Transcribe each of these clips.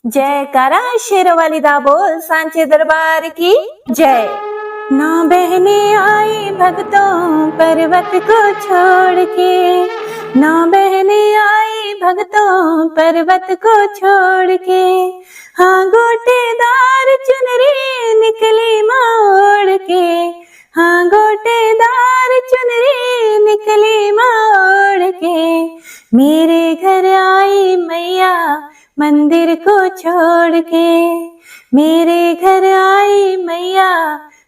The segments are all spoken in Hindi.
जयकारा शेरों वाली दा बोल सांचे दरबार की जय। नौ बहने आई भक्तों पर्वत को छोड़ के, नौ बहने आई भक्तों पर्वत को छोड़ के, हाँ गोटेदार चुनरी निकली मोड़ के, हाँ गोटेदार चुनरी निकली मोड़ के, मेरे घर आई मैया मंदिर को छोड़ के, मेरे घर आई मैया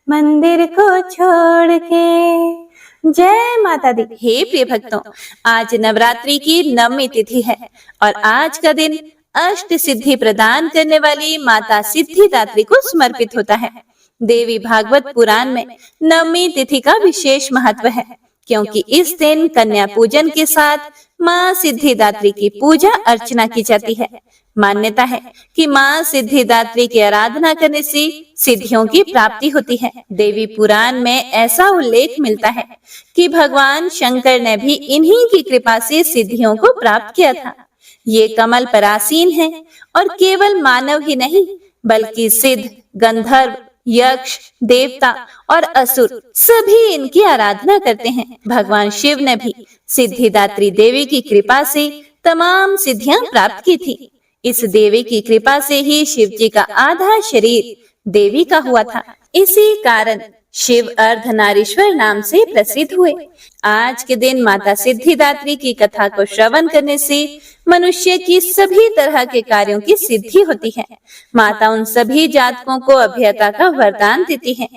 मंदिर को छोड़ के। जय माता दी। हे प्रिय भक्तों, आज नवरात्रि की 9वीं तिथि है और आज का दिन अष्ट सिद्धि प्रदान करने वाली माता सिद्धिदात्री को समर्पित होता है। देवी भागवत पुराण में 9वीं तिथि का विशेष महत्व है, क्योंकि इस दिन कन्या पूजन के साथ माँ सिद्धिदात्री की पूजा अर्चना की जाती है। मान्यता है कि माँ सिद्धिदात्री की आराधना करने से सिद्धियों की प्राप्ति होती है। देवी पुराण में ऐसा उल्लेख मिलता है कि भगवान शंकर ने भी इन्हीं की कृपा से सिद्धियों को प्राप्त किया था। ये कमल परासीन है और केवल मानव ही नहीं बल्कि सिद्ध, गंधर्व, यक्ष, देवता और असुर सभी इनकी आराधना करते हैं। भगवान शिव ने भी सिद्धिदात्री देवी की कृपा से तमाम सिद्धियां प्राप्त की थी। इस देवी की कृपा से ही शिव जी का आधा शरीर देवी का हुआ था। इसी कारण शिव अर्धनारीश्वर नाम से प्रसिद्ध हुए। आज के दिन माता सिद्धिदात्री की कथा को श्रवण करने से मनुष्य की सभी तरह के कार्यों की सिद्धि होती है। माता उन सभी जातकों को अभयता का वरदान देती है।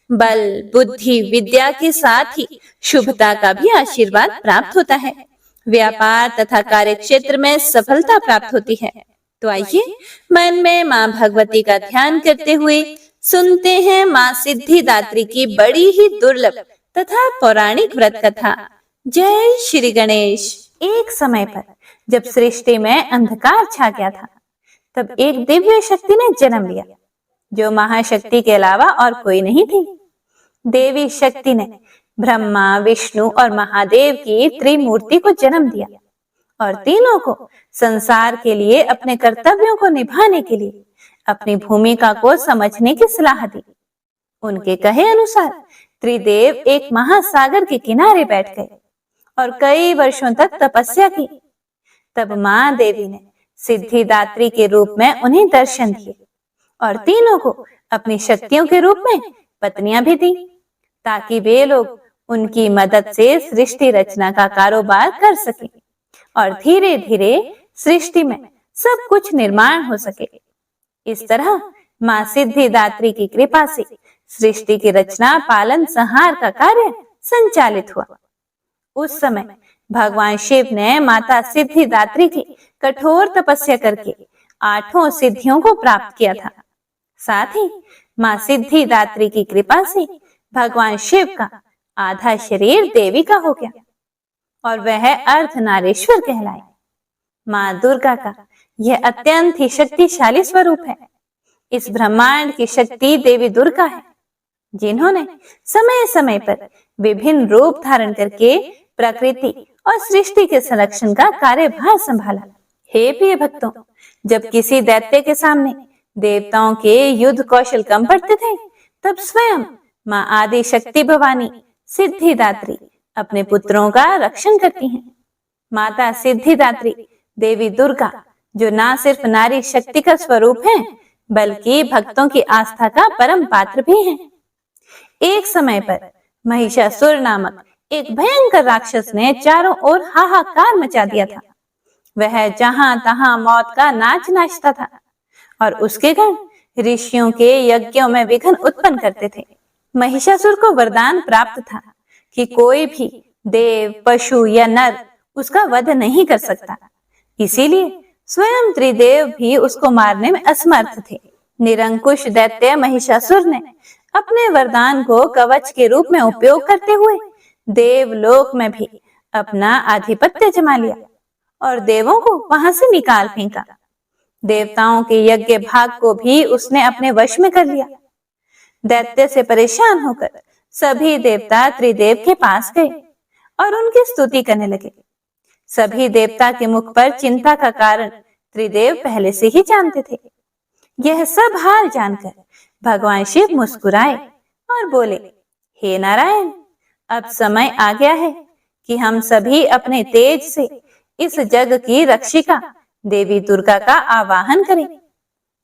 बल, बुद्धि, विद्या के साथ ही शुभता का भी आशीर्वाद प्राप्त होता है। व्यापार तथा कार्य क्षेत्र में सफलता प्राप्त होती है। तो आइए मन में माँ भगवती का ध्यान करते हुए सुनते हैं माँ सिद्धिदात्री की बड़ी ही दुर्लभ तथा पौराणिक व्रत कथा। जय श्री गणेश। एक समय पर जब सृष्टि में अंधकार छा गया था, तब एक दिव्य शक्ति ने जन्म लिया, जो महाशक्ति के अलावा और कोई नहीं थी। देवी शक्ति ने ब्रह्मा, विष्णु और महादेव की त्रिमूर्ति को जन्म दिया और तीनों को संसार के लिए अपने कर्तव्यों को निभाने के लिए अपनी भूमिका को समझने की सलाह दी। उनके कहे अनुसार त्रिदेव एक महासागर के किनारे बैठ गए और कई वर्षों तक तपस्या की। तब माँ देवी ने सिद्धिदात्री के रूप में उन्हें दर्शन दिए और तीनों को अपनी शक्तियों के रूप में पत्नियां भी दी, ताकि वे लोग उनकी मदद से सृष्टि रचना का कारोबार कर सके और धीरे धीरे सृष्टि में सब कुछ निर्माण हो सके। इस तरह माँ सिद्धिदात्री की कृपा से सृष्टि की रचना, पालन, संहार का कार्य संचालित हुआ। उस समय भगवान शिव ने माता सिद्धिदात्री की कठोर तपस्या करके 8 सिद्धियों को प्राप्त किया था। साथ ही माँ सिद्धिदात्री की कृपा से भगवान शिव का आधा शरीर देवी का हो गया और वह अर्धनारीश्वर कहलाए। माँ दुर्गा का यह अत्यंत ही शक्तिशाली स्वरूप है। इस ब्रह्मांड की शक्ति देवी दुर्गा है, जिन्होंने समय समय पर विभिन्न रूप धारण करके प्रकृति और सृष्टि के संरक्षण का कार्यभार संभाला। हे प्रिय भक्तों, जब किसी दैत्य के सामने देवताओं के युद्ध कौशल कम पड़ते थे, तब स्वयं माँ आदि शक्ति भवानी सिद्धिदात्री अपने पुत्रों का रक्षण करती हैं। माता सिद्धिदात्री देवी दुर्गा, जो ना सिर्फ नारी शक्ति का स्वरूप है बल्कि भक्तों की आस्था का परम पात्र भी है। एक समय पर महिषासुर नामक एक भयंकर राक्षस ने चारों ओर हाहाकार मचा दिया था। वह जहां तहां मौत का नाच नाचता था और उसके गण ऋषियों के यज्ञों में विघ्न उत्पन्न करते थे। महिषासुर को वरदान प्राप्त था कि कोई भी देव, पशु या नर उसका वध नहीं कर सकता। इसीलिए स्वयं त्रिदेव भी उसको मारने में असमर्थ थे। निरंकुश दैत्य महिषासुर ने अपने वरदान को कवच के रूप में उपयोग करते हुए देवलोक में भी अपना आधिपत्य जमा लिया और देवों को वहां से निकाल फेंका। देवताओं के यज्ञ भाग को भी उसने अपने वश में कर लिया। दैत्य से परेशान होकर सभी देवता त्रिदेव के पास गए और उनकी स्तुति करने लगे। सभी देवता के मुख पर चिंता का कारण त्रिदेव पहले से ही जानते थे। यह सब हाल जानकर भगवान शिव मुस्कुराए और बोले, हे नारायण, अब समय आ गया है कि हम सभी अपने तेज से इस जग की रक्षिका देवी दुर्गा का आवाहन करें।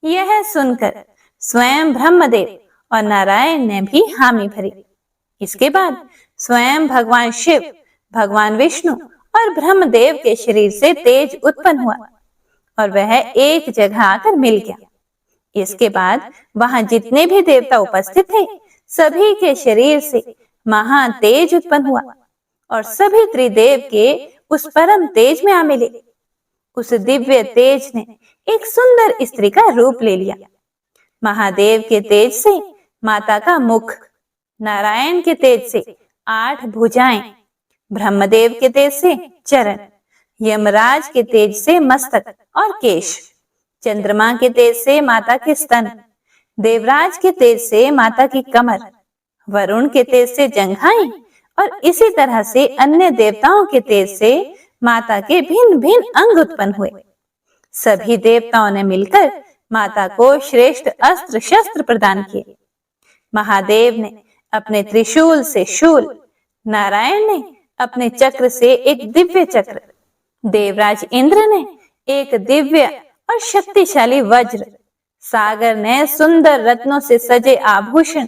यह सुनकर स्वयं ब्रह्मदेव और नारायण ने भी हामी भरी। इसके बाद स्वयं भगवान शिव, भगवान विष्णु और ब्रह्मदेव के शरीर से तेज उत्पन्न हुआ और वह एक जगह आकर मिल गया। इसके बाद वहां जितने भी देवता उपस्थित थे, सभी के शरीर से महा तेज उत्पन्न हुआ और सभी त्रिदेव के उस परम तेज में आ मिले। उस दिव्य तेज ने एक सुंदर स्त्री का रूप ले लिया। महादेव के तेज से माता का मुख, नारायण के तेज से 8 भुजाएं, ब्रह्मदेव के तेज से चरण, यमराज के तेज से मस्तक और केश, चंद्रमा के तेज से माता के स्तन, देवराज के तेज से माता की कमर, वरुण के तेज से जंघाएं और इसी तरह से अन्य देवताओं के तेज से माता के भिन्न भिन्न अंग उत्पन्न हुए। सभी देवताओं ने मिलकर माता को श्रेष्ठ अस्त्र शस्त्र प्रदान किए। महादेव ने अपने त्रिशूल से शूल, नारायण ने अपने चक्र से एक दिव्य चक्र, देवराज इंद्र ने एक दिव्य और शक्तिशाली वज्र, सागर ने सुंदर रत्नों से सजे आभूषण,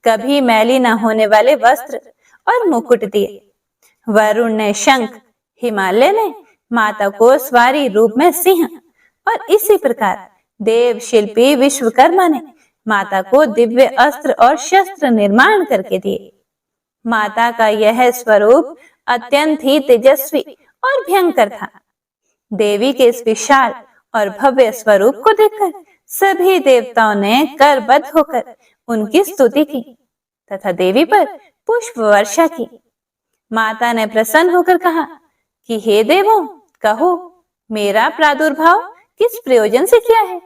कभी मैली न होने वाले वस्त्र और मुकुट दिए। वरुण ने शंख, हिमालय ने माता को सवारी रूप में सिंह और इसी प्रकार देव शिल्पी विश्वकर्मा ने माता को दिव्य अस्त्र और शस्त्र निर्माण करके दिए। माता का यह स्वरूप अत्यंत ही तेजस्वी और भयंकर था। देवी के इस विशाल और भव्य स्वरूप को देखकर सभी देवताओं ने करबद्ध होकर उनकी स्तुति की तथा देवी पर पुष्प वर्षा की। माता ने प्रसन्न होकर कहा कि हे देवों, कहो, मेरा प्रादुर्भाव किस प्रयोजन से किया है?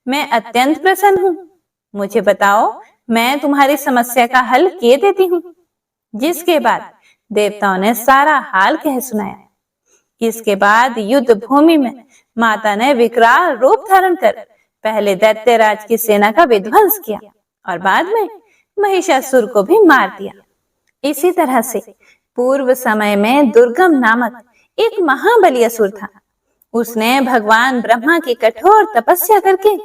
मैं अत्यंत प्रसन्न हूँ। मुझे बताओ, मैं तुम्हारी समस्या का हल किए देती हूँ। जिसके बाद देवताओं ने सारा हाल कह सुनाया। इसके बाद युद्ध भूमि में माता ने विकराल रूप धारण कर पहले दैत्यराज की सेना का विध्वंस किया और बाद में महिषासुर को भी मार दिया। इसी तरह से पूर्व समय में दुर्गम नामक एक महाबली असुर था। उसने भगवान ब्रह्मा की कठोर तपस्या करके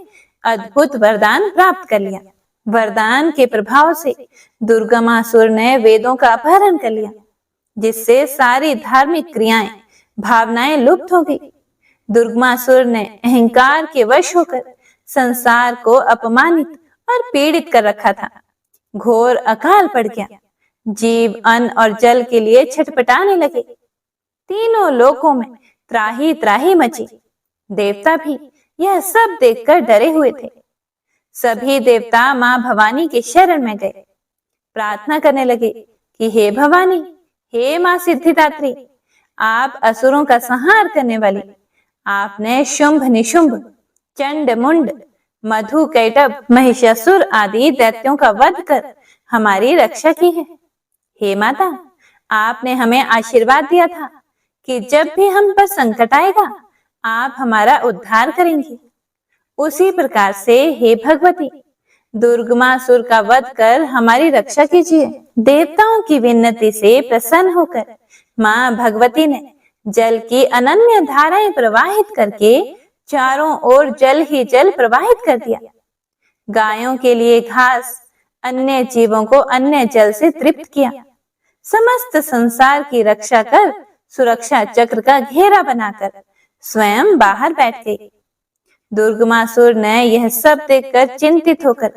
अद्भुत वरदान प्राप्त कर लिया। वरदान के प्रभाव से दुर्गमासुर ने वेदों का अपहरण कर लिया, जिससे सारी धार्मिक क्रियाएं, भावनाएं लुप्त हो गई। दुर्गमासुर ने अहंकार के वश होकर संसार को अपमानित और पीड़ित कर रखा था। घोर अकाल पड़ गया। जीव अन्न और जल के लिए छटपटाने लगे। तीनों लोकों में त्राही त्राही मची। देवता भी यह सब देखकर डरे हुए थे। सभी देवता मां भवानी के शरण में गए। प्रार्थना करने लगे कि हे भवानी, हे मां सिद्धिदात्री, आप असुरों का संहार करने वाली, आपने शुंभ निशुंभ, चंड मुंड, मधु कैटभ, महिषासुर आदि दैत्यों का वध कर हमारी रक्षा की है। हे माता, आपने हमें आशीर्वाद दिया था कि जब भी हम पर संकट आएगा, आप हमारा उद्धार करेंगी। उसी प्रकार से हे भगवती, दुर्गमासुर का वध कर हमारी रक्षा कीजिए। देवताओं की विनती से प्रसन्न होकर मां भगवती ने जल की अनन्य धाराएं प्रवाहित करके चारों ओर जल ही जल प्रवाहित कर दिया। गायों के लिए घास, अन्य जीवों को अन्य जल से तृप्त किया। समस्त संसार की रक्षा कर सुरक्षा चक्र का घेरा बनाकर स्वयं बाहर बैठ गई। दुर्गमासुर ने यह सब देखकर चिंतित होकर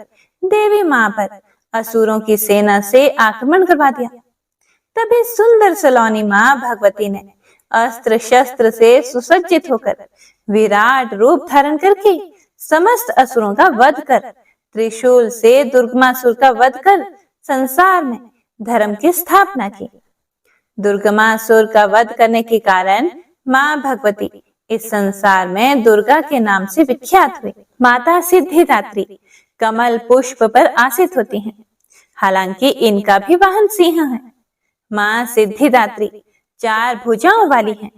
देवी मां पर असुरों की सेना से आक्रमण करवा दिया। तभी सुंदर सलोनी मां भगवती ने अस्त्र शस्त्र से सुसज्जित होकर विराट रूप धारण करके समस्त असुरों का वध कर, त्रिशूल से दुर्गमासुर का वध कर संसार में धर्म की स्थापना की। दुर्गमासुर का वध करने के कारण मां भगवती इस संसार में दुर्गा के नाम से विख्यात हुई। माता सिद्धिदात्री कमल पुष्प पर आसीत होती हैं। हालांकि इनका भी वाहन सिंह है। मां सिद्धिदात्री 4 भुजाओं वाली हैं।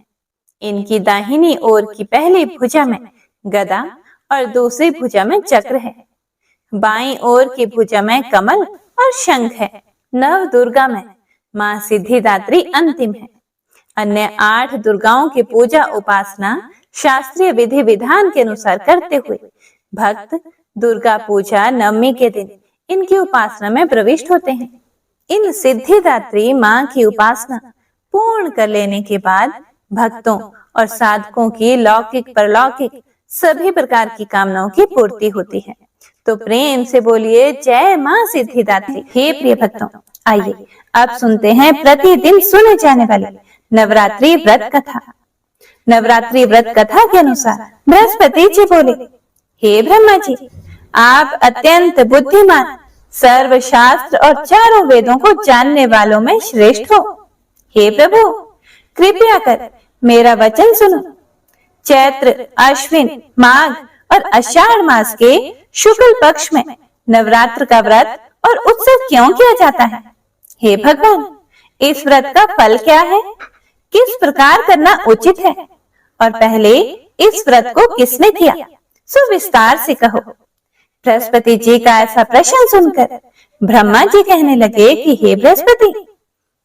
इनकी दाहिनी ओर की पहली भुजा में गदा और दूसरी भुजा में चक्र है। बाईं ओर की भुजा में कमल और शंख है। नव दुर्गा में मां सिद्धिदात्री अंतिम है। अन्य 8 दुर्गाओं की पूजा उपासना शास्त्रीय विधि विधान के अनुसार करते हुए भक्त दुर्गा पूजा नवमी के दिन इनकी उपासना में प्रविष्ट होते हैं। इन सिद्धिदात्री मां की उपासना पूर्ण कर लेने के बाद भक्तों और साधकों की लौकिक परलौकिक सभी प्रकार की कामनाओं की पूर्ति होती है। तो प्रेम से बोलिए जय मां सिद्धिदात्री। हे प्रिय भक्तों, आइए अब सुनते हैं प्रतिदिन सुने जाने वाली नवरात्रि व्रत कथा। नवरात्रि व्रत कथा के अनुसार बृहस्पति जी बोले, हे ब्रह्मा जी, आप अत्यंत बुद्धिमान, सर्वशास्त्र और चारों वेदों को जानने वालों में श्रेष्ठ हो। हे प्रभु, कृपया कर मेरा वचन सुनो। चैत्र, अश्विन, माघ और आषाढ़ मास के शुक्ल पक्ष में नवरात्र का व्रत और उत्सव क्यों किया जाता है? हे भगवान, इस व्रत का फल क्या है? किस प्रकार करना उचित है? और पहले इस व्रत को किसने किया? सो विस्तार से कहो। बृहस्पति जी का ऐसा प्रश्न सुनकर ब्रह्मा जी कहने लगे कि हे बृहस्पति,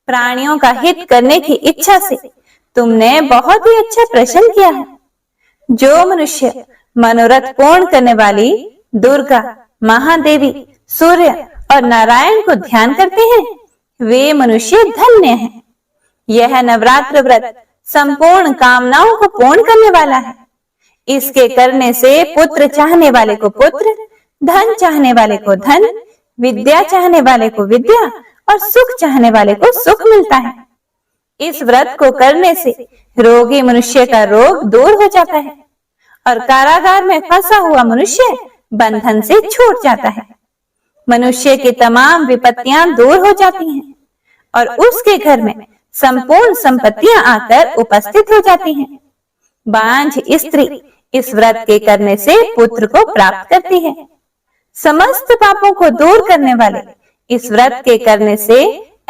प्राणियों का हित करने की इच्छा से तुमने बहुत ही अच्छा प्रश्न किया है। जो मनुष्य मनोरथ पूर्ण करने वाली दुर्गा, महादेवी, सूर्य और नारायण को ध्यान करते हैं, वे मनुष्य धन्य हैं। यह नवरात्र व्रत संपूर्ण कामनाओं को पूर्ण करने वाला है। इसके करने से पुत्र चाहने वाले को पुत्र, धन चाहने वाले को धन, विद्या चाहने वाले को विद्या और सुख चाहने वाले को सुख मिलता है। इस व्रत को करने से रोगी मनुष्य का रोग दूर हो जाता है और कारागार में फंसा हुआ मनुष्य बंधन से छूट जाता है। मनुष्य की तमाम विपत्तियां दूर हो जाती हैं और उसके घर में संपूर्ण संपत्तियां आकर उपस्थित हो जाती हैं। बांझ स्त्री इस व्रत के करने से पुत्र को प्राप्त करती है। समस्त पापों को दूर करने वाले इस व्रत के करने से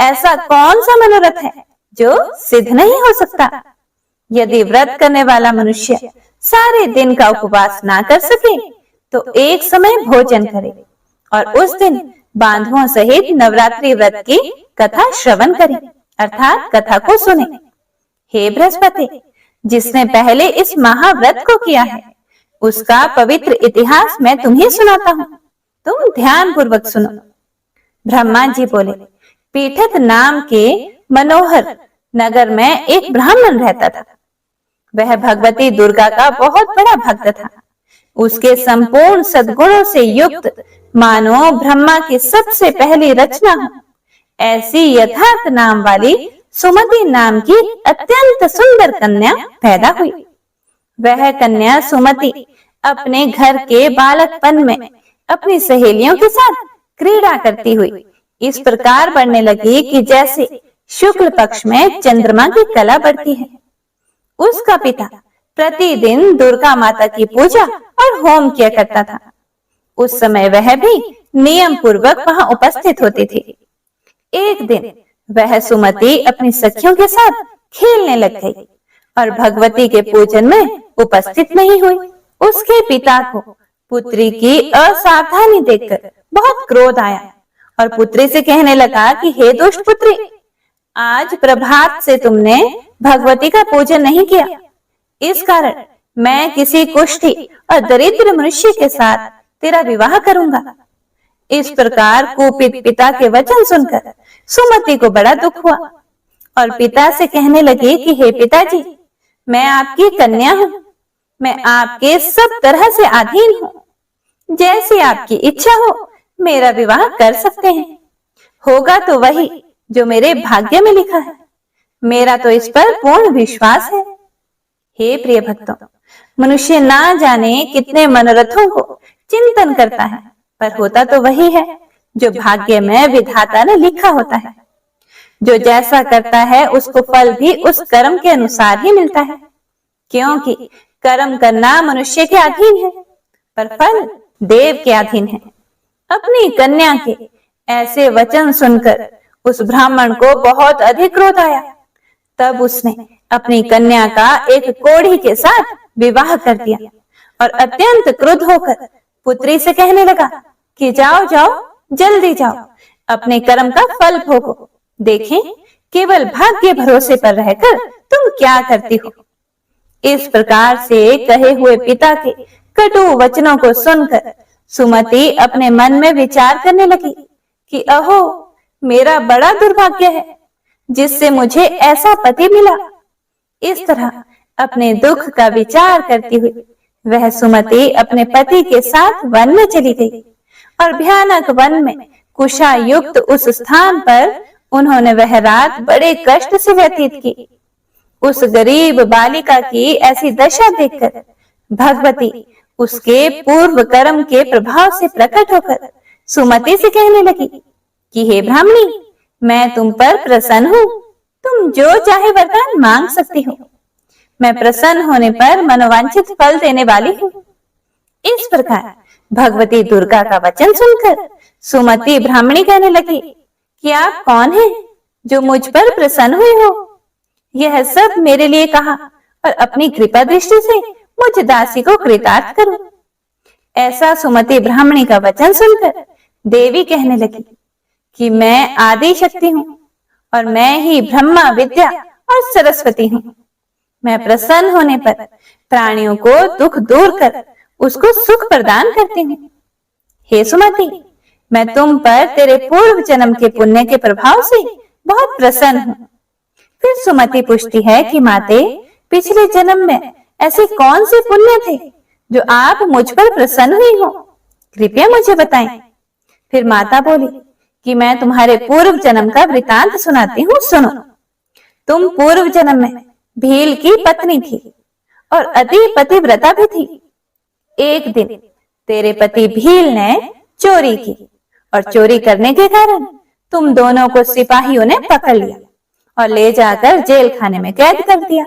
ऐसा कौन सा मनोरथ है जो सिद्ध नहीं हो सकता? यदि व्रत करने वाला मनुष्य सारे दिन का उपवास ना कर सके तो एक समय भोजन करे और उस दिन बांधवों सहित नवरात्रि व्रत की कथा श्रवण करे, अर्थात कथा को सुने। हे बृहस्पति, जिसने पहले इस महाव्रत को किया है उसका पवित्र इतिहास मैं तुम्हें सुनाता हूँ, तुम ध्यान पूर्वक सुनो। ब्रह्मा जी बोले, पीठत नाम के मनोहर नगर में एक ब्राह्मण रहता था। वह भगवती दुर्गा का बहुत बड़ा भक्त था। उसके संपूर्ण सद्गुणों से युक्त मानो ब्रह्मा की सबसे पहली रचना हो ऐसी यथार्थ नाम वाली सुमति नाम की अत्यंत सुंदर कन्या पैदा हुई। वह कन्या सुमति अपने घर के बालकपन में अपनी सहेलियों के साथ क्रीड़ा करती हुई इस प्रकार बढ़ने लगी कि जैसे शुक्ल पक्ष में चंद्रमा की कला बढ़ती है। उसका पिता प्रतिदिन दुर्गा माता की पूजा और होम किया करता था। उस समय वह भी नियम पूर्वक वहां उपस्थित होती थी। एक दिन वह सुमति अपनी सखियों के साथ खेलने लग गई और भगवती के पूजन में उपस्थित नहीं हुई। उसके पिता को पुत्री की असावधानी देखकर बहुत क्रोध आया और पुत्री से कहने लगा कि हे दुष्ट पुत्री, आज प्रभात से तुमने भगवती का पूजन नहीं किया, इस कारण मैं किसी कुष्ठी और दरिद्र मनुष्य के साथ तेरा विवाह करूंगा। इस प्रकार कुपित पिता के वचन सुनकर सुमति को बड़ा दुख हुआ और पिता से कहने लगी कि हे पिताजी, मैं आपकी कन्या हूँ, मैं आपके सब तरह से अधीन हूँ, जैसी आपकी इच्छा हो मेरा विवाह कर सकते हैं। होगा तो वही जो मेरे भाग्य में लिखा है, मेरा तो इस पर पूर्ण विश्वास है। हे प्रिय भक्तों, मनुष्य ना जाने कितने मनोरथों को चिंतन करता है, पर होता तो वही है जो भाग्य में विधाता ने लिखा होता है। जो जैसा करता है उसको फल भी उस कर्म के अनुसार ही मिलता है, क्योंकि कर्म करना मनुष्य के अधीन है पर फल देव के अधीन है। अपनी कन्या के ऐसे वचन सुनकर उस ब्राह्मण को बहुत अधिक क्रोध आया। तब उसने अपनी कन्या का एक कोढ़ी के साथ विवाह कर दिया और अत्यंत क्रुद्ध होकर पुत्री से कहने लगा कि जाओ जाओ, जल्दी जाओ, अपने कर्म का फल भोगो। देखें केवल भाग्य भरोसे पर रहकर तुम क्या करती हो। इस प्रकार से कहे हुए पिता के कटु वचनों को सुनकर सुमति अपने मन में विचार करने लगी कि अहो, मेरा बड़ा दुर्भाग्य है जिससे मुझे ऐसा पति मिला। इस तरह अपने दुख का विचार करती हुई वह सुमति अपने पति के साथ वन में चली गई और भयानक वन में कुशा युक्त उस स्थान पर उन्होंने वह रात बड़े कष्ट से व्यतीत की। उस गरीब बालिका की ऐसी दशा देखकर भगवती उसके पूर्व कर्म के प्रभाव से प्रकट होकर सुमति से कहने लगी कि हे ब्राह्मणी, मैं तुम पर प्रसन्न हूँ, तुम जो चाहे वरदान मांग सकती हो। मैं प्रसन्न होने पर मनोवांछित फल देने वाली हूँ। इस प्रकार भगवती दुर्गा का वचन सुनकर सुमति ब्राह्मणी कहने लगी कि आप कौन हैं जो मुझ पर प्रसन्न हुई हो। यह सब मेरे लिए कहा और अपनी कृपा दृष्टि से मुझ दासी को कृतार्थ करो। ऐसा सुमति ब्राह्मणी का वचन सुनकर देवी कहने लगी कि मैं आदि शक्ति हूँ और मैं ही ब्रह्मा विद्या और सरस्वती हूँ। मैं प्रसन्न होने पर प्राणियों को दुख दूर कर उसको सुख प्रदान करती हूँ। हे सुमति, मैं तुम पर तेरे पूर्व जन्म के पुण्य के प्रभाव से बहुत प्रसन्न हूँ। फिर सुमति पूछती है कि माते, पिछले जन्म में ऐसे कौन से पुण्य थे जो आप मुझ पर प्रसन्न हुई हो, कृपया मुझे बताएं। फिर माता बोली कि मैं तुम्हारे पूर्व जन्म का वृतांत सुनाती हूँ, सुनो। तुम पूर्व जन्म में भील की पत्नी थी और अति पतिव्रता भी थी। एक दिन तेरे पति भील ने चोरी की और चोरी करने के कारण तुम दोनों को सिपाहियों ने पकड़ लिया और ले जाकर जेल खाने में कैद कर दिया।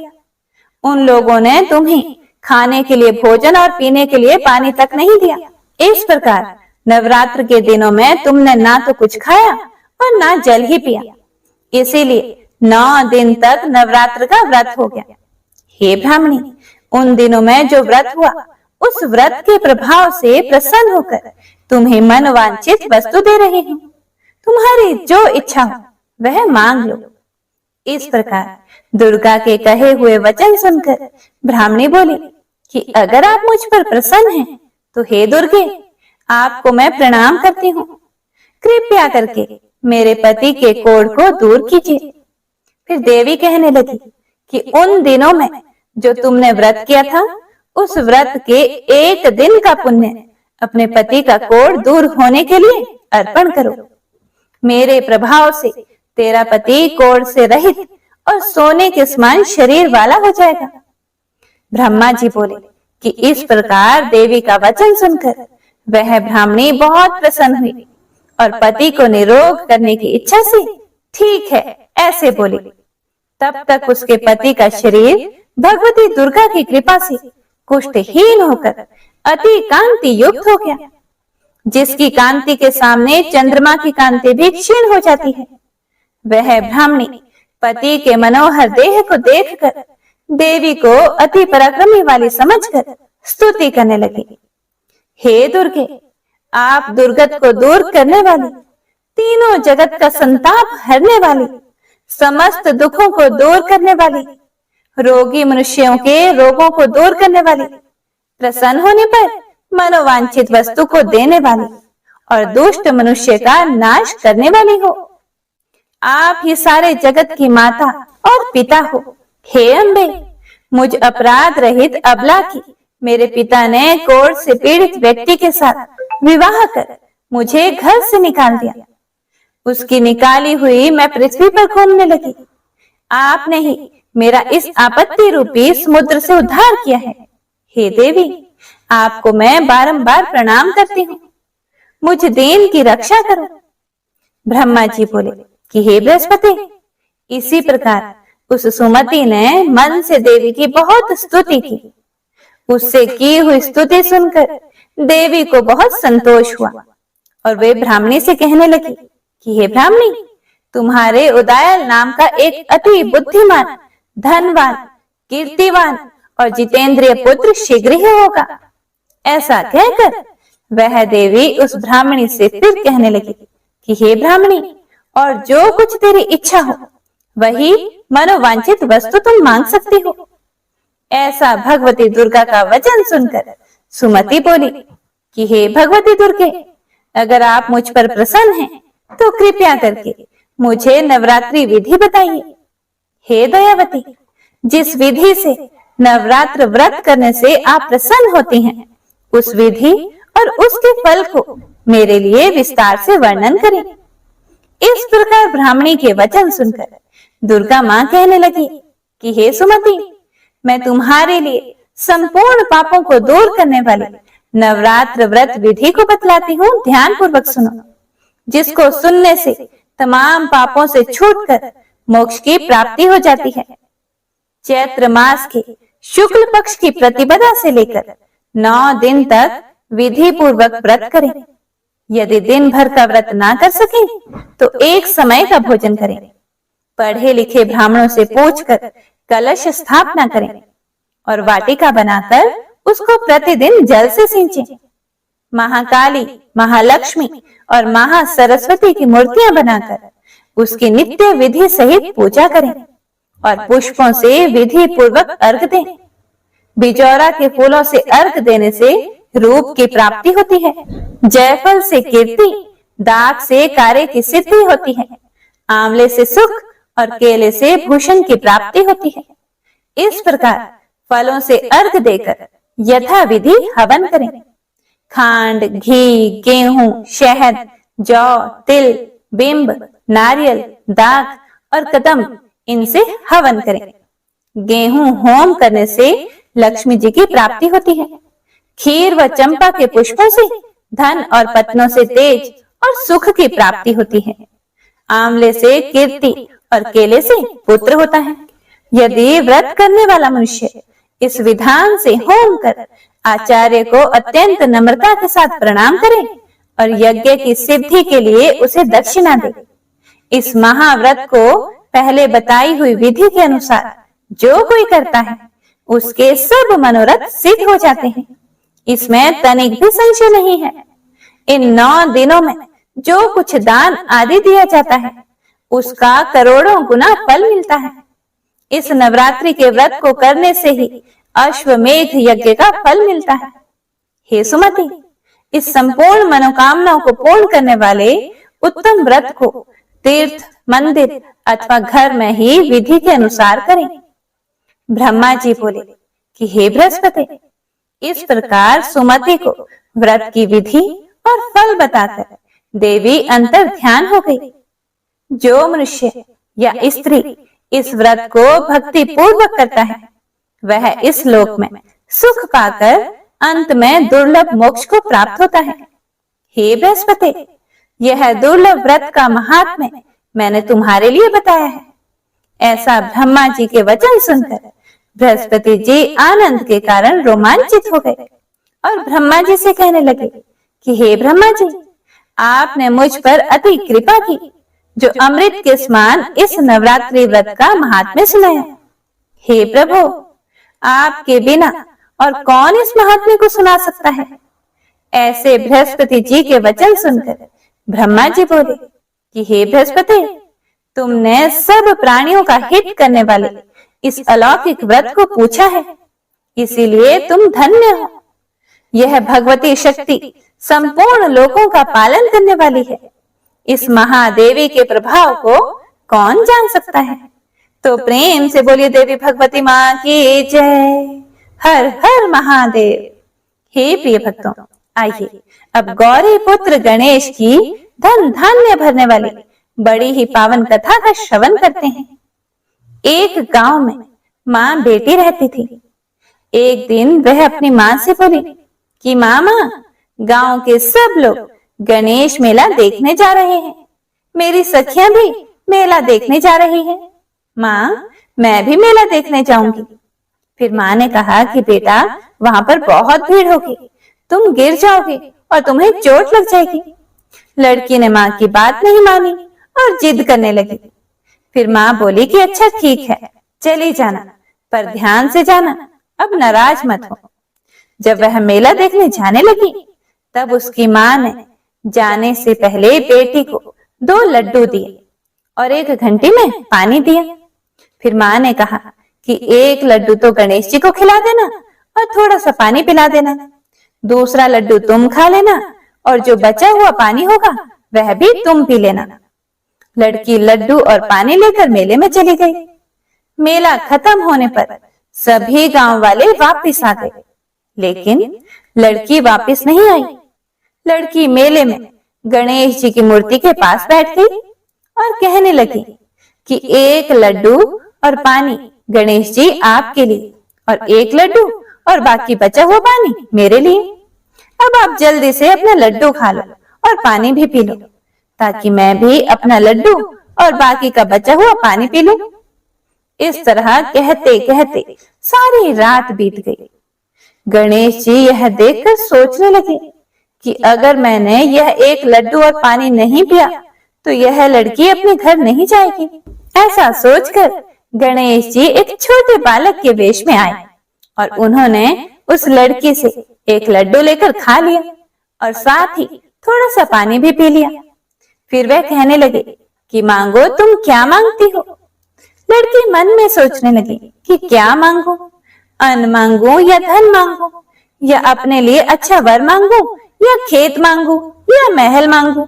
उन लोगों ने तुम्हें खाने के लिए भोजन और पीने के लिए पानी तक नहीं दिया। इस प्रकार नवरात्र के दिनों में तुमने ना तो कुछ खाया और ना जल ही पिया। इसीलिए 9 दिन तक नवरात्र का व्रत हो गया। हे ब्राह्मणी, उन दिनों में जो व्रत हुआ उस व्रत के प्रभाव से प्रसन्न होकर तुम्हें मनोवांछित वस्तु दे रही हूँ। तुम्हारी जो इच्छा हो वह मांग लो। इस प्रकार दुर्गा के कहे हुए वचन सुनकर ब्राह्मणी बोली कि अगर आप मुझ पर प्रसन्न हैं तो हे दुर्गे, आपको मैं प्रणाम करती हूँ। कृपया करके मेरे पति के कोढ़ को दूर कीजिए। फिर देवी कहने लगी कि उन दिनों में जो तुमने व्रत किया था उस व्रत के 1 दिन का पुण्य अपने पति का कोढ़ दूर होने के लिए अर्पण करो। मेरे प्रभाव से तेरा पति कोढ़ से रहित और सोने के समान शरीर वाला हो जाएगा। ब्रह्मा जी बोले कि इस प्रकार देवी का वचन सुनकर वह ब्राह्मणी बहुत प्रसन्न हुई और पति को निरोग करने की इच्छा से ठीक है ऐसे बोली। तब तक उसके पति का शरीर भगवती दुर्गा की कृपा से कुष्ठहीन होकर अति कांति युक्त हो गया। जिसकी कांति के सामने चंद्रमा की कांति भी क्षीण हो जाती है, वह ब्राह्मणी पति के मनोहर देह को देखकर देवी को अति पराक्रमी वाली समझकर स्तुति करने लगी। हे दुर्गे, आप दुर्गत को दूर करने वाली, तीनों जगत का संताप हरने वाली, समस्त दुखों को दूर करने वाली, रोगी मनुष्यों के रोगों को दूर करने वाली, प्रसन्न होने पर मनोवांछित वस्तु को देने वाली और दुष्ट मनुष्य का नाश करने वाली हो। आप ही सारे जगत की माता और पिता हो। हे अम्बे, मुझ अपराध रहित अबला की मेरे पिता ने कोढ़ से पीड़ित व्यक्ति के साथ विवाह कर मुझे घर से निकाल दिया। उसकी निकाली हुई मैं पृथ्वी पर घूमने लगी। आपने ही मेरा इस आपत्ति रूपी समुद्र से उद्धार किया है। हे देवी, आपको मैं बारंबार प्रणाम करती हूँ। मुझ दीन की रक्षा करो। ब्रह्मा जी बोले कि हे बृहस्पति, इसी प्रकार उस सुमति ने मन से देवी की बहुत स्तुति की। उससे की हुई स्तुति सुनकर देवी को बहुत संतोष हुआ और वे ब्राह्मणी से कहने लगी कि हे ब्राह्मणी, तुम्हारे उदयाल नाम का एक अति बुद्धिमान, धनवान, कीर्तिवान और जितेंद्रिय पुत्र शीघ्र ही होगा। ऐसा कहकर वह देवी उस ब्राह्मणी से फिर कहने लगी कि हे ब्राह्मणी, और जो कुछ तेरी इच्छा हो वही मनोवांछित वस्तु तुम मांग सकती हो। ऐसा भगवती दुर्गा का वचन सुनकर सुमति बोली कि हे भगवती दुर्गे, अगर आप मुझ पर प्रसन्न हैं तो कृपया करके मुझे नवरात्रि विधि बताइए। हे दयावती, जिस विधि से नवरात्र व्रत करने से आप प्रसन्न होती हैं, उस विधि और उसके फल को मेरे लिए विस्तार से वर्णन करें। इस प्रकार ब्राह्मणी के वचन सुनकर दुर्गा मां कहने लगी कि हे सुमति, मैं तुम्हारे लिए संपूर्ण पापों को दूर करने वाले नवरात्र व्रत विधि को बतलाती हूँ, ध्यान पूर्वक सुनो, जिसको सुनने से तमाम पापों से छूटकर मोक्ष की प्राप्ति हो जाती है। चैत्र मास के शुक्ल पक्ष की प्रतिपदा से लेकर 9 दिन तक विधि पूर्वक व्रत करें। यदि दिन भर का व्रत ना कर सके तो एक समय का भोजन करें। पढ़े लिखे ब्राह्मणों से पूछकर कलश स्थापना करें और वाटिका बनाकर उसको प्रतिदिन जल से सींचें। महाकाली, महालक्ष्मी और महासरस्वती की मूर्तियां बनाकर उसकी नित्य विधि सहित पूजा करें और पुष्पों से विधि पूर्वक अर्घ दें। बिजौरा के फूलों से अर्घ देने से रूप की प्राप्ति होती है। जयफल से कीर्ति, दाख से कार्य की सिद्धि होती है। आंवले से सुख और केले से भूषण की प्राप्ति होती है। इस प्रकार फलों से अर्घ देकर यथा विधि हवन करें। खांड, घी, गेहूं, शहद, जौ, तिल, बिंब, नारियल, दाख और कदम, इनसे हवन करें। गेहूं होम करने से लक्ष्मी जी की प्राप्ति होती है। खीर व चंपा के पुष्पों से धन और पत्नों से तेज और सुख की प्राप्ति होती है। आंवले से कीर्ति और केले से पुत्र होता है। यदि व्रत करने वाला मनुष्य इस विधान से होम कर आचार्य को अत्यंत नम्रता के साथ प्रणाम करे और यज्ञ की सिद्धि के लिए उसे दक्षिणा दे, इस महाव्रत को पहले बताई हुई विधि के अनुसार जो कोई करता है उसके सब मनोरथ सिद्ध हो जाते हैं। इसमें तनिक भी संशय नहीं है। इन 9 दिनों में जो कुछ दान आदि दिया जाता है उसका करोड़ों गुना फल मिलता है। इस नवरात्रि के व्रत को करने से ही अश्वमेध यज्ञ का फल मिलता है। हे सुमति, इस संपूर्ण मनोकामनाओं को पूर्ण करने वाले उत्तम व्रत को तीर्थ, मंदिर अथवा घर में ही विधि के अनुसार करें। ब्रह्मा जी बोले कि हे बृहस्पति, इस प्रकार सुमति को व्रत की विधि और फल बताकर देवी अंतर ध्यान हो गई। जो मनुष्य या स्त्री इस व्रत को भक्ति पूर्वक करता है वह इस लोक में सुख पाकर अंत में दुर्लभ मोक्ष को प्राप्त होता है। हे बृहस्पति, यह दुर्लभ व्रत का महात्म्य मैंने तुम्हारे लिए बताया है। ऐसा ब्रह्मा जी के वचन सुनकर बृहस्पति जी आनंद के कारण रोमांचित हो गए और ब्रह्मा जी से कहने लगे कि हे ब्रह्मा जी, आपने मुझ पर अति कृपा की जो अमृत के समान इस नवरात्रि व्रत का महात्म्य सुनाया। हे प्रभु, आपके बिना और कौन इस महात्म्य को सुना सकता है। ऐसे बृहस्पति जी के वचन सुनकर ब्रह्मा जी बोले कि हे बृहस्पति, तुमने सब प्राणियों का हित करने वाले इस अलौकिक व्रत को पूछा है, इसीलिए तुम धन्य हो। यह भगवती शक्ति संपूर्ण लोकों का पालन करने वाली है। इस महादेवी के प्रभाव को कौन जान सकता है। तो प्रेम से बोलिए देवी भगवती माँ की जय। हर हर महादेव। हे प्रिय भक्तों, आइए अब गौरी पुत्र गणेश की धन धान्य भरने वाली बड़ी ही पावन कथा का श्रवण करते हैं। एक गांव में माँ बेटी रहती थी। एक दिन वह अपनी माँ से बोली कि मामा, गांव के सब लोग गणेश मेला देखने जा रहे हैं। मेरी सखियां भी मेला देखने जा रही हैं। माँ, मैं भी मेला देखने जाऊंगी। फिर माँ ने कहा कि बेटा, वहां पर बहुत भीड़ होगी, तुम गिर जाओगे और तुम्हें चोट लग जाएगी। लड़की ने माँ की बात नहीं मानी और जिद करने लगी। फिर माँ बोली कि अच्छा ठीक है, चली जाना, पर ध्यान से जाना, अब नाराज मत हो। जब वह मेला देखने जाने लगी तब उसकी माँ ने जाने से पहले बेटी को 2 लड्डू दिए और 1 घंटी में पानी दिया। फिर माँ ने कहा कि 1 लड्डू तो गणेश जी को खिला देना और थोड़ा सा पानी पिला देना, दूसरा लड्डू तुम खा लेना और जो बचा हुआ पानी होगा वह भी तुम पी लेना। लड़की लड्डू और पानी लेकर मेले में चली गई। मेला खत्म होने पर सभी गांव वाले वापस आ गए, लेकिन लड़की वापस नहीं आई। लड़की मेले में गणेश जी की मूर्ति के पास बैठ गई और कहने लगी कि 1 लड्डू और पानी गणेश जी आपके लिए और 1 लड्डू और बाकी बचा हुआ पानी मेरे लिए। अब आप जल्दी से अपना लड्डू खा लो और पानी भी पी लो ताकि मैं भी अपना लड्डू और बाकी का बचा हुआ पानी पी लूं। इस तरह कहते कहते सारी रात बीत गई। गणेश जी यह देखकर सोचने लगे कि अगर मैंने यह 1 लड्डू और पानी नहीं पिया तो यह लड़की अपने घर नहीं जाएगी। ऐसा सोचकर गणेश जी एक छोटे बालक के वेश में आए और उन्होंने उस लड़की से 1 लड्डू लेकर खा लिया और साथ ही थोड़ा सा पानी भी पी लिया। फिर वह कहने लगे कि मांगो, तुम क्या मांगती हो? लड़की मन में सोचने लगी कि क्या मांगू, अन्न मांगू या धन मांगू, या अपने लिए अच्छा वर मांगू या खेत मांगू या महल मांगू,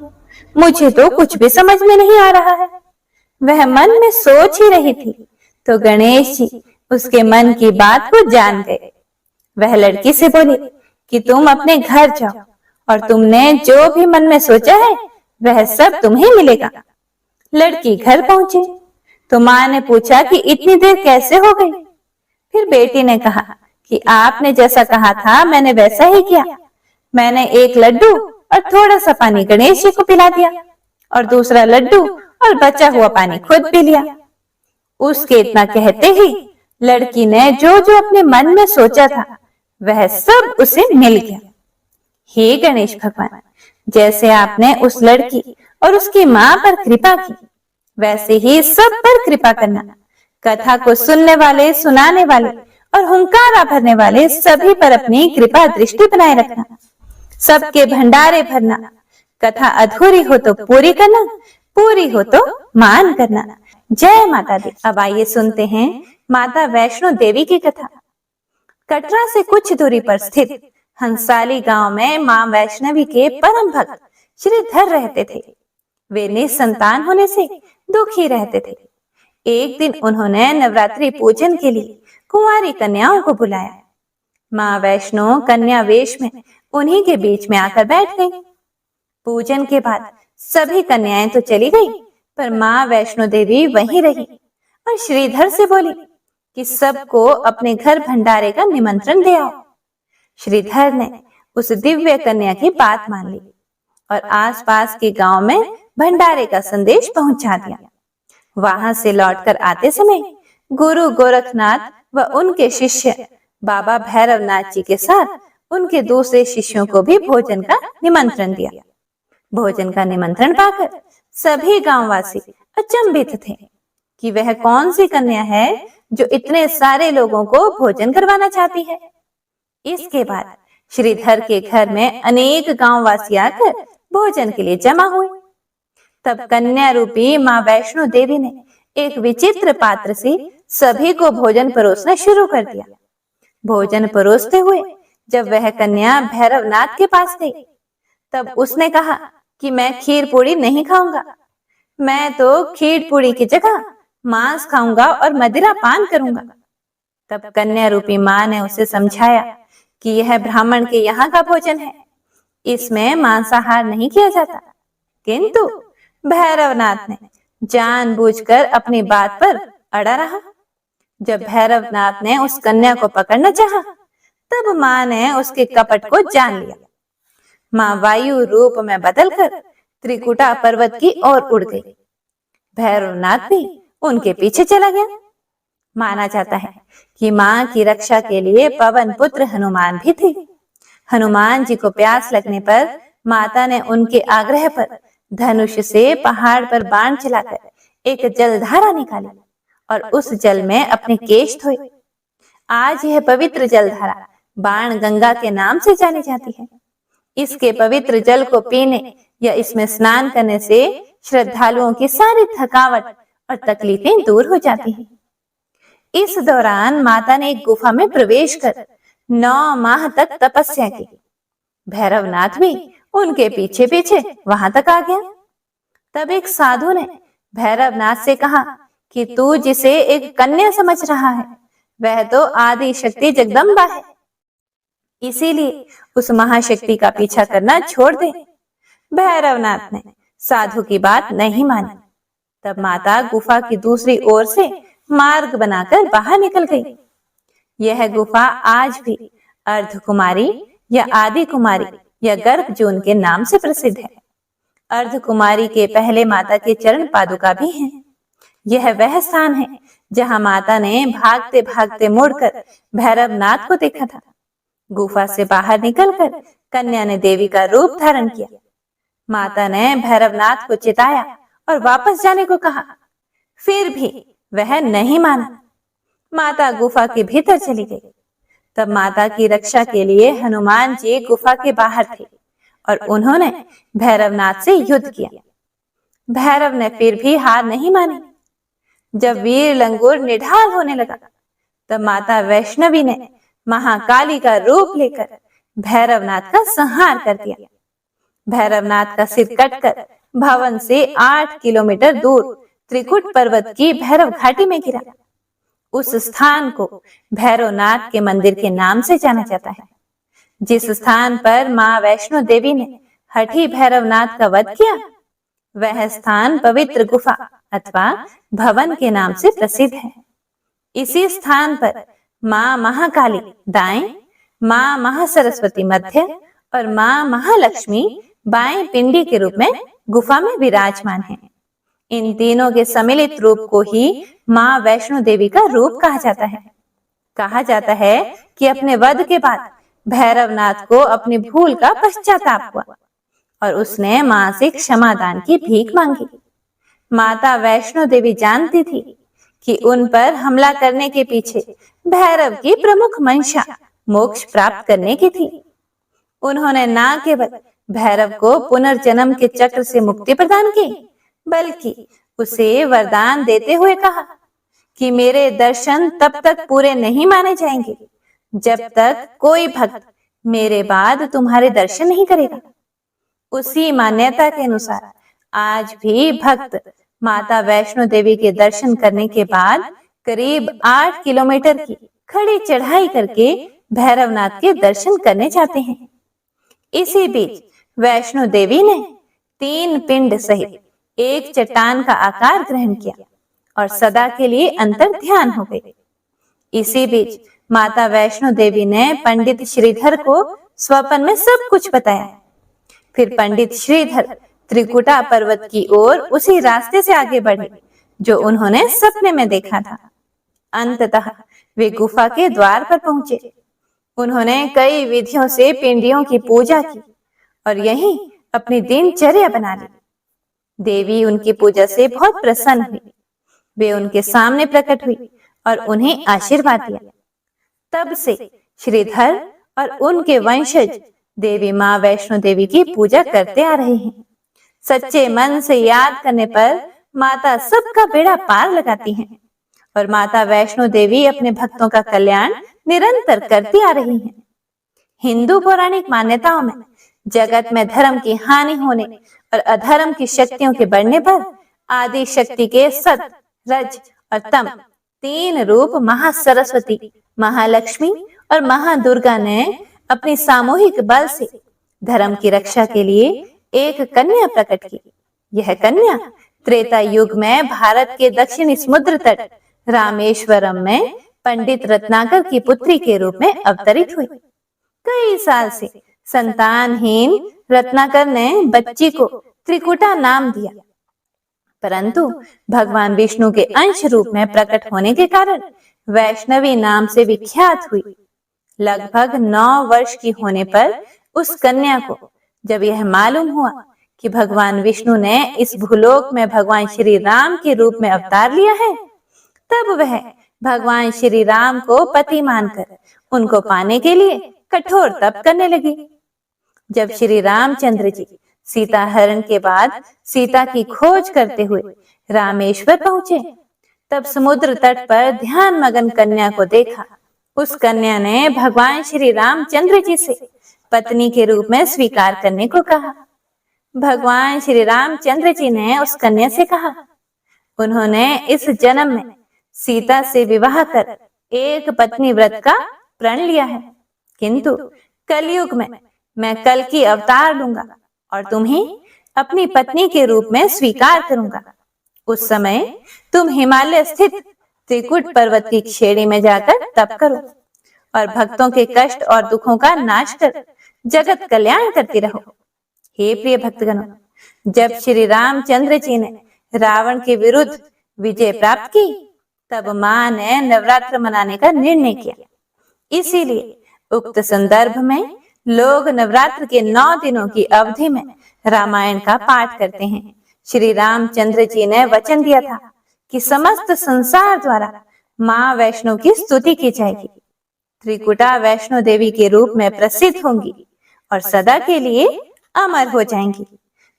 मुझे तो कुछ भी समझ में नहीं आ रहा है। वह मन में सोच ही रही थी तो गणेश जी उसके मन की बात को जान गए। वह लड़की से बोले कि तुम अपने घर जाओ और तुमने जो भी मन में सोचा है वह सब तुम्हें मिलेगा। लड़की घर पहुंची तो माँ ने पूछा कि इतनी देर कैसे हो गई? फिर बेटी ने कहा कि आपने जैसा कहा था मैंने वैसा ही किया। मैंने 1 लड्डू और थोड़ा सा पानी गणेश जी को पिला दिया और दूसरा लड्डू और बचा हुआ पानी खुद पी लिया। उसके इतना कहते ही लड़की ने जो जो अपने मन में सोचा था वह सब उसे मिल गया। हे गणेश भगवान, जैसे आपने उस लड़की और उसकी माँ पर कृपा की वैसे ही सब पर कृपा करना। कथा को सुनने वाले, सुनाने वाले और हुंकारा भरने वाले सभी पर अपनी कृपा दृष्टि बनाए रखना। सबके भंडारे भरना। कथा अधूरी हो तो पूरी करना, पूरी हो तो मान करना। जय माता दी। अब आइए सुनते हैं माता वैष्णो देवी की कथा। कटरा से कुछ दूरी पर स्थित हंसाली गांव में मां वैष्णवी के परम भक्त श्रीधर रहते थे। वे निसंतान होने से दुखी रहते थे। एक दिन उन्होंने नवरात्रि पूजन के लिए कुंवारी कन्याओं को बुलाया। मां वैष्णो कन्या वेश में उन्हीं के बीच में आकर बैठ गई। पूजन के बाद सभी कन्याएं तो चली गई, पर मां वैष्णो देवी वहीं रही और श्रीधर से बोली कि सबको अपने घर भंडारे का निमंत्रण दे आओ। श्रीधर ने उस दिव्य कन्या की बात मान ली और आसपास के गांव में भंडारे का संदेश पहुंचा दिया। वहां से लौटकर आते समय गुरु गोरखनाथ व उनके शिष्य बाबा भैरवनाथ जी के साथ उनके दूसरे शिष्यों को भी भोजन का निमंत्रण दिया। भोजन का निमंत्रण पाकर सभी गांववासी अचंभित थे कि वह कौन सी कन्या है जो इतने सारे लोगों को भोजन करवाना चाहती है। इसके बाद श्रीधर के घर में अनेक गांववासी आकर भोजन के लिए जमा हुए। तब कन्या रूपी मां वैष्णो देवी ने एक विचित्र पात्र से सभी को भोजन परोसना शुरू कर दिया। भोजन परोसते हुए जब वह कन्या भैरवनाथ के पास गई तब उसने कहा कि मैं खीर पूड़ी नहीं खाऊंगा, मैं तो खीर पूड़ी की जगह मांस खाऊंगा और मदिरा पान करूंगा। तब कन्या रूपी मां ने उसे समझाया कि यह ब्राह्मण के यहाँ का भोजन है, इसमें मांसाहार नहीं किया जाता। किंतु भैरवनाथ ने जानबूझकर अपनी बात पर अड़ा रहा। जब भैरवनाथ ने उस कन्या को पकड़ना चाहा, तब मां ने उसके कपट को जान लिया। मां वायु रूप में बदलकर त्रिकुटा पर्वत की ओर उड़ गई। भैरवनाथ भी उनके पीछे चला गया। माना जाता है कि मां की रक्षा के लिए पवन पुत्र हनुमान भी थे। हनुमान जी को प्यास लगने पर माता ने उनके आग्रह पर धनुष से पहाड़ पर बाण चलाकर एक जलधारा निकाली और उस जल में अपने केश धोए। आज यह पवित्र जलधारा बाण गंगा के नाम से जानी जाती है। इसके पवित्र जल को पीने या इसमें स्नान करने से श्रद्धालुओं की सारी थकावट और तकलीफें दूर हो जाती हैं। इस दौरान माता ने एक गुफा में प्रवेश कर 9 माह तक तपस्या की। भैरवनाथ भी उनके पीछे पीछे वहां तक आ गया। तब एक साधु ने भैरवनाथ से कहा कि तू जिसे एक कन्या समझ रहा है वह तो आदि शक्ति जगदम्बा है, इसीलिए उस महाशक्ति का पीछा करना छोड़ दे। भैरवनाथ ने साधु की बात नहीं मानी। तब माता गुफा की दूसरी ओर से मार्ग बनाकर बाहर निकल गई। यह गुफा आज भी अर्धकुमारी या आदि कुमारी या गर्भजून के नाम से प्रसिद्ध है। अर्धकुमारी के पहले माता के चरण पादुका भी हैं। यह वह स्थान है जहां माता ने भागते भागते मुड़कर भैरवनाथ को देखा था। गुफा से बाहर निकलकर कन्या ने देवी का रूप धारण किया। माता ने भैरवनाथ को चिताया और वापस जाने को कहा, फिर भी वह नहीं माना। माता गुफा के भीतर चली गई। तब माता की रक्षा के लिए हनुमान जी गुफा के बाहर थे और उन्होंने भैरवनाथ से युद्ध किया। भैरव ने फिर भी हार नहीं मानी। जब वीर लंगूर निढाल होने लगा तब माता वैष्णवी ने महाकाली का रूप लेकर भैरवनाथ का संहार कर दिया। भैरवनाथ का सिर कटकर भवन से 8 किलोमीटर दूर त्रिकुट पर्वत की भैरव घाटी में गिरा। उस स्थान को भैरवनाथ के मंदिर के नाम से जाना जाता है। जिस स्थान पर मां वैष्णो देवी ने हठी भैरवनाथ का वध किया वह स्थान पवित्र गुफा अथवा भवन के नाम से प्रसिद्ध है। इसी स्थान पर मां महाकाली दाएं, मां महासरस्वती मध्य और मां महालक्ष्मी बाएं पिंडी के रूप में गुफा में विराजमान है। इन तीनों के सम्मिलित रूप को ही मां वैष्णो देवी का रूप कहा जाता है। कहा जाता है कि अपने वध के बाद भैरवनाथ को अपनी भूल का पश्चाताप हुआ और उसने मां से क्षमा दान की भीख मांगी। माता वैष्णो देवी जानती थी कि उन पर हमला करने के पीछे भैरव की प्रमुख मंशा मोक्ष प्राप्त करने की थी। उन्होंने न केवल भैरव को पुनर्जन्म के चक्र से मुक्ति प्रदान की बल्कि उसे वरदान देते हुए कहा कि मेरे दर्शन तब तक पूरे नहीं माने जाएंगे जब तक कोई भक्त मेरे बाद तुम्हारे दर्शन नहीं करेगा। उसी मान्यता के अनुसार आज भी भक्त माता वैष्णो देवी के दर्शन करने के बाद करीब 8 किलोमीटर की खड़ी चढ़ाई करके भैरवनाथ के दर्शन करने जाते हैं। इसी बीच वैष्णो देवी ने 3 पिंड सहित एक चट्टान का आकार ग्रहण किया और सदा के लिए अंतर ध्यान हो गई। इसी बीच माता वैष्णो देवी ने पंडित श्रीधर को स्वप्न में सब कुछ बताया। फिर पंडित श्रीधर त्रिकुटा पर्वत की ओर उसी रास्ते से आगे बढ़े जो उन्होंने सपने में देखा था। अंततः वे गुफा के द्वार पर पहुंचे। उन्होंने कई विधियों से पिंडियों की पूजा की और यहीं अपनी दिनचर्या बना ली। देवी उनकी पूजा से बहुत प्रसन्न हुई। वे उनके सामने प्रकट हुई और उन्हें आशीर्वाद दिया। तब से श्रीधर और उनके वंशज देवी मां वैष्णो देवी की पूजा करते आ रहे हैं। सच्चे मन से याद करने पर माता सबका बेड़ा पार लगाती हैं और माता वैष्णो देवी अपने भक्तों का कल्याण निरंतर करती आ रही हैं। हिंदू पौराणिक मान्यताओं में जगत में धर्म की हानि होने और अधर्म की शक्तियों के बढ़ने पर आदि शक्ति के सत, रज और तम 3 रूप महासरस्वती, महालक्ष्मी और महादुर्गा ने अपनी सामूहिक बल से धर्म की रक्षा के लिए एक कन्या प्रकट की। यह कन्या त्रेता युग में भारत के दक्षिणी समुद्र तट रामेश्वरम में पंडित रत्नाकर की पुत्री के रूप में अवतरित हुई। कई साल से संतानहीन रत्नाकर ने बच्ची को त्रिकुटा नाम दिया, परंतु भगवान विष्णु के अंश रूप में प्रकट होने के कारण वैष्णवी नाम से विख्यात हुई। लगभग 9 वर्ष की होने पर उस कन्या को जब यह मालूम हुआ कि भगवान विष्णु ने इस भूलोक में भगवान श्री राम के रूप में अवतार लिया है, तब वह भगवान श्री राम को पति मानकर उनको पाने के लिए कठोर तप करने लगी। जब श्री रामचंद्र जी सीता हरण के बाद सीता की खोज करते हुए रामेश्वर पहुंचे, तब समुद्र तट पर ध्यान मगन कन्या को देखा। उस कन्या ने भगवान श्री रामचंद्र जी से पत्नी के रूप में स्वीकार करने को कहा। भगवान श्री रामचंद्र जी ने उस कन्या से कहा, उन्होंने इस जन्म में सीता से विवाह कर एक पत्नी व्रत का प्रण लिया है, किंतु कलयुग में मैं कल की अवतार लूंगा और तुम्हें अपनी पत्नी के रूप में स्वीकार करूंगा। उस समय तुम हिमालय स्थित त्रिकुट पर्वत की श्रेणी में जाकर तप करो और भक्तों के कष्ट और दुखों का नाश कर जगत कल्याण करती रहो। हे प्रिय भक्तगणों, जब श्री रामचंद्र जी ने रावण के विरुद्ध विजय प्राप्त की, तब मां ने नवरात्र मनाने का निर्णय किया। इसीलिए उक्त संदर्भ में लोग नवरात्र के 9 दिनों की अवधि में रामायण का पाठ करते हैं। श्री रामचंद्र जी ने वचन दिया था कि समस्त संसार द्वारा मां वैष्णो की स्तुति की जाएगी, त्रिकुटा वैष्णो देवी के रूप में प्रसिद्ध होंगी और सदा के लिए अमर हो जाएंगी।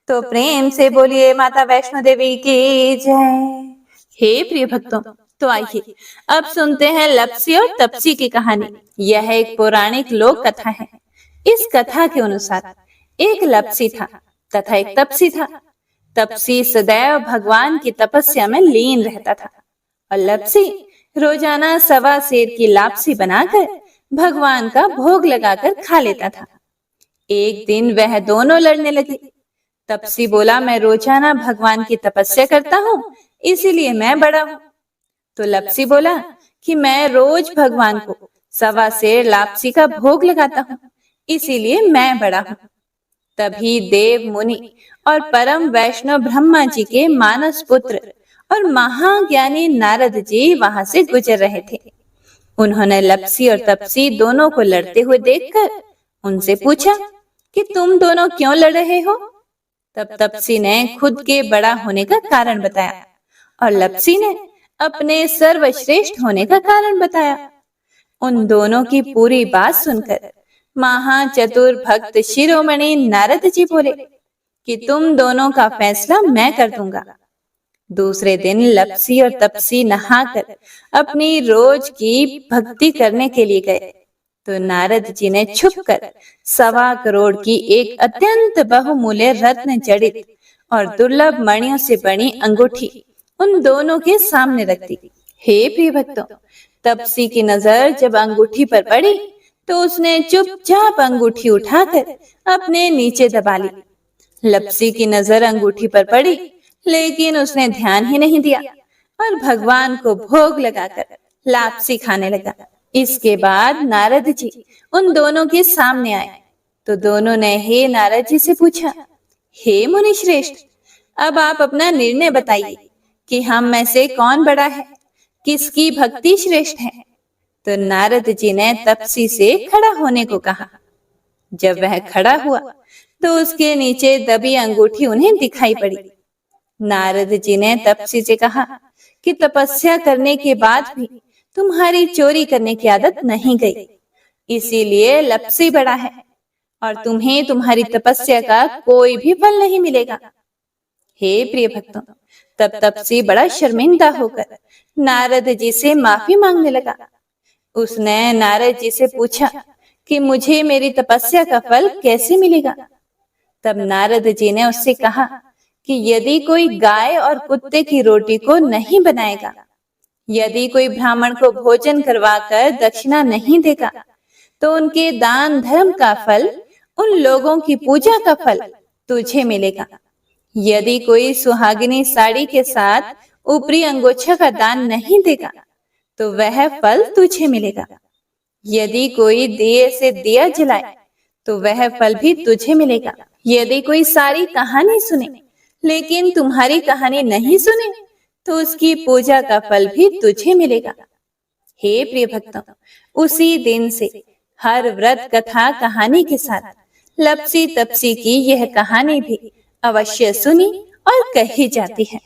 तो प्रेम से बोलिए माता वैष्णो देवी की जय। हे प्रिय भक्तों, तो आइए अब सुनते हैं लप्सी और तपसी की कहानी। यह एक पौराणिक लोक कथा है। इस कथा के अनुसार एक लप्सी था तथा एक तपसी था। तपसी सदैव भगवान की तपस्या में लीन रहता था और लप्सी रोजाना 1.25 सेर की लापसी बनाकर भगवान का भोग लगाकर खा लेता था। एक दिन वह दोनों लड़ने लगे। तपसी बोला, मैं रोजाना भगवान की तपस्या करता हूँ, इसीलिए मैं बड़ा हूँ। तो लप्सी बोला कि मैं रोज भगवान को 1.25 सेर लापसी का भोग लगाता हूँ, इसीलिए मैं बड़ा हूँ। तभी देव मुनि और परम वैष्णव ब्रह्मा जी के मानस पुत्र और महाज्ञानी नारद जी वहां से गुजर रहे थे। उन्होंने लप्सी और तपसी दोनों को लड़ते हुए देखकर उनसे पूछा कि तुम दोनों क्यों लड़ रहे हो। तब तपसी ने खुद के बड़ा होने का कारण बताया और लप्सी ने अपने सर्वश्रेष्ठ होने का कारण बताया। उन दोनों की पूरी बात सुनकर महाचतुर भक्त शिरोमणि नारद जी बोले कि तुम दोनों का फैसला मैं कर दूंगा। दूसरे दिन लप्सी और तपसी नहाकर अपनी रोज की भक्ति करने के लिए गए, तो नारद जी ने छुपकर 1.25 करोड़ की एक अत्यंत बहुमूल्य रत्न जड़ित और दुर्लभ मणियों से बनी अंगूठी उन दोनों के सामने रख दी। हे प्रिय भक्तों, तपसी की नजर जब अंगूठी पर पड़ी तो उसने चुपचाप अंगूठी उठाकर अपने नीचे दबा ली। लप्सी की नजर अंगूठी पर पड़ी, लेकिन उसने ध्यान ही नहीं दिया और भगवान को भोग लगाकर लापसी खाने लगा। इसके बाद नारद जी उन दोनों के सामने आए, तो दोनों ने हे नारद जी से पूछा, हे मुनि श्रेष्ठ, अब आप अपना निर्णय बताइए कि हम में से कौन बड़ा है, किसकी भक्ति श्रेष्ठ है। तो नारद जी ने तपसी से खड़ा होने को कहा। जब वह खड़ा हुआ तो उसके नीचे दबी अंगूठी उन्हें दिखाई पड़ी। नारद जी ने तपसी से कहा कि तपस्या करने के बाद भी तुम्हारी चोरी करने की आदत नहीं गई, इसीलिए लप्सी बड़ा है और तुम्हें तुम्हारी तपस्या का कोई भी फल नहीं मिलेगा। हे प्रिय भक्तों, तब तपसी बड़ा शर्मिंदा होकर नारद जी से माफी मांगने लगा। उसने नारद जी से पूछा कि मुझे मेरी तपस्या का फल कैसे मिलेगा। तब नारद जी ने उससे कहा कि यदि कोई गाय और कुत्ते की रोटी को नहीं बनाएगा, यदि कोई ब्राह्मण को भोजन करवाकर दक्षिणा नहीं देगा, तो उनके दान धर्म का फल, उन लोगों की पूजा का फल तुझे मिलेगा। यदि कोई सुहागिनी साड़ी के साथ ऊपरी अंगोछा का दान नहीं देगा, तो वह फल तुझे मिलेगा। यदि कोई दिए से दिया जलाए, तो वह फल भी तुझे मिलेगा। यदि कोई सारी कहानी सुने लेकिन तुम्हारी कहानी नहीं सुने, तो उसकी पूजा का फल भी तुझे मिलेगा। हे प्रिय भक्तों, उसी दिन से हर व्रत कथा कहानी के साथ लप्सी तपसी की यह कहानी भी अवश्य सुनी और कही जाती है।